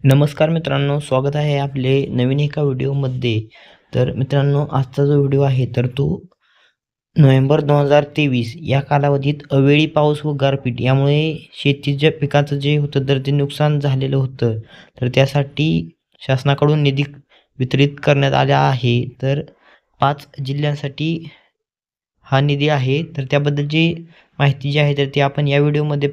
नमस्कार मित्रांनो, स्वागत आहे आपले नवीन एका व्हिडिओमध्ये। तर मित्रांनो, आजचा जो व्हिडिओ आहे तर तो नोव्हेंबर 2023 या कालावधीत अवेळी पाऊस व गारपीट यामुळे शेतीच्या पिकाचं जे होतं तर ते नुकसान झालेलं होतं। तर त्यासाठी शासनाकडून निधी वितरित करण्यात आला आहे। तर 5 जिल्ह्यांसाठी हा निधी आहे। तर त्याबद्दलची माहिती जी आहे तर ती आपण या व्हिडिओमध्ये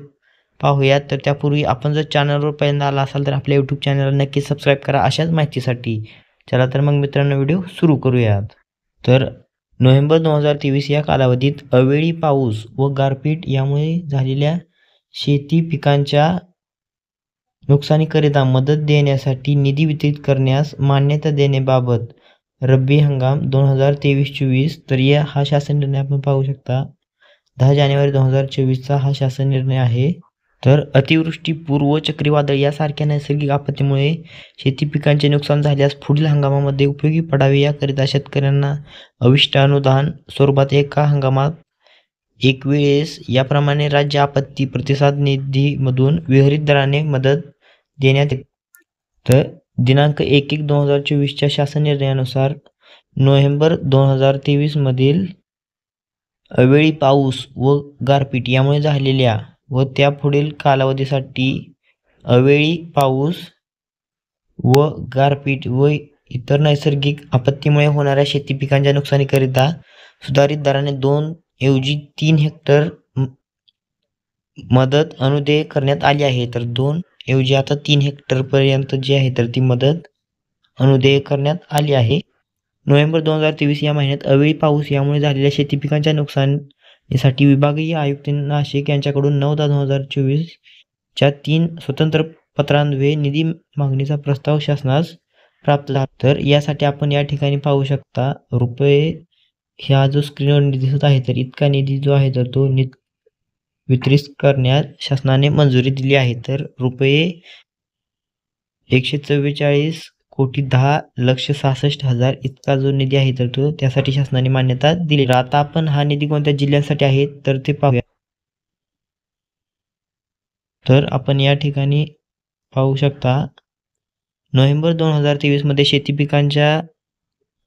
पाहूयात। तर त्यापूर्वी आपण जर चॅनलवर पहिल्यांदा आला असाल तर आपल्या यूट्यूब चॅनलला नक्की सबस्क्राईब करा अशाच माहितीसाठी। चला तर मग मित्रांनो, व्हिडिओ सुरू करूयात। तर नोव्हेंबर 2023 या कालावधीत अवेळी पाऊस व गारपीट यामुळे झालेल्या शेती पिकांच्या नुकसानीकरिता मदत देण्यासाठी निधी वितरित करण्यास मान्यता देण्याबाबत रब्बी हंगाम 2023-24 तर हा शासन निर्णय आपण पाहू शकता। 10 जानेवारी 2024चा हा शासन निर्णय आहे। तर अतिवृष्टी, पूर, चक्रीवादळ यासारख्या नैसर्गिक आपत्तीमुळे शेती पिकांचे नुकसान झाल्यास पुढील हंगामामध्ये उपयोगी पडावे याकरिता शेतकऱ्यांना अविष्ट अनुदान स्वरूपात एका हंगामात एक वेळेस याप्रमाणे राज्य आपत्ती प्रतिसाद निधीमधून विहिरीत दराने मदत देण्यात येते। तर दिनांक 1/1/2024च्या शासन निर्णयानुसार नोव्हेंबर 2023 मधील अवेळी पाऊस व गारपीट यामुळे झालेल्या व त्यापुढील कालावधीसाठी अवेळी पाऊस व गारपीट व इतर नैसर्गिक आपत्तीमुळे होणाऱ्या शेती पिकांच्या नुकसानीकरिता सुधारित दराने 2 ऐवजी 3 हेक्टर मदत अनुदेय करण्यात आली आहे। तर 2 ऐवजी आता 3 हेक्टर पर्यंत जी आहे तर ती मदत अनुदेय करण्यात आली आहे। नोव्हेंबर 2023 या महिन्यात अवेळी पाऊस यामुळे झालेल्या शेती पिकांच्या नुकसानीसाठी विभागीय आयुक्त नाशिक यांच्याकडून 9/10/2024 च्या 3 स्वतंत्र पत्रान्वये निधी मागणीचा प्रस्ताव शासनास प्राप्त झाला। तर यासाठी आपण या ठिकाणी पाहू शकता रुपये ह्या जो स्क्रीनवर निधी दिसत आहे तर इतका निधी जो आहे तर तो वितरित करण्यास शासनाने मंजुरी दिली आहे। तर रुपये 144,10,66,000 इतका जो निधी आहे तर तो त्यासाठी शासनाने मान्यता दिली। आता आपण हा निधी कोणत्या जिल्ह्यांसाठी आहे तर ते पाहूया। तर आपण या ठिकाणी पाहू शकता नोव्हेंबर 2023 मध्ये शेती पिकांच्या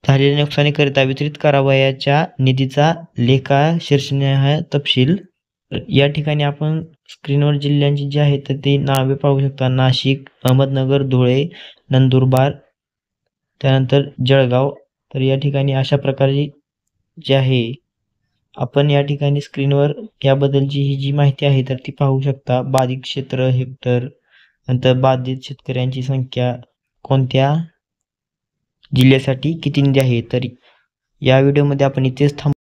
झालेल्या नुकसानीकरिता वितरित करावयाच्या निधीचा लेखाशीर्षनिहाय तपशील। या ठिकाणी आपण स्क्रीनवर जिल्ह्यांची जी आहे तर ती नावे पाहू शकता। नाशिक, अहमदनगर, धुळे, नंदुरबार, त्यानंतर जळगाव। तर या ठिकाणी अशा प्रकारे जे आहे आपण या ठिकाणी स्क्रीनवर याबद्दलची ही जी माहिती आहे तर ती पाहू शकता। बाधित क्षेत्र हेक्टर, नंतर बाधित शेतकऱ्यांची संख्या, कोणत्या जिल्ह्यासाठी किती निधी आहे। तर या व्हिडिओमध्ये आपण इथेच थांबू।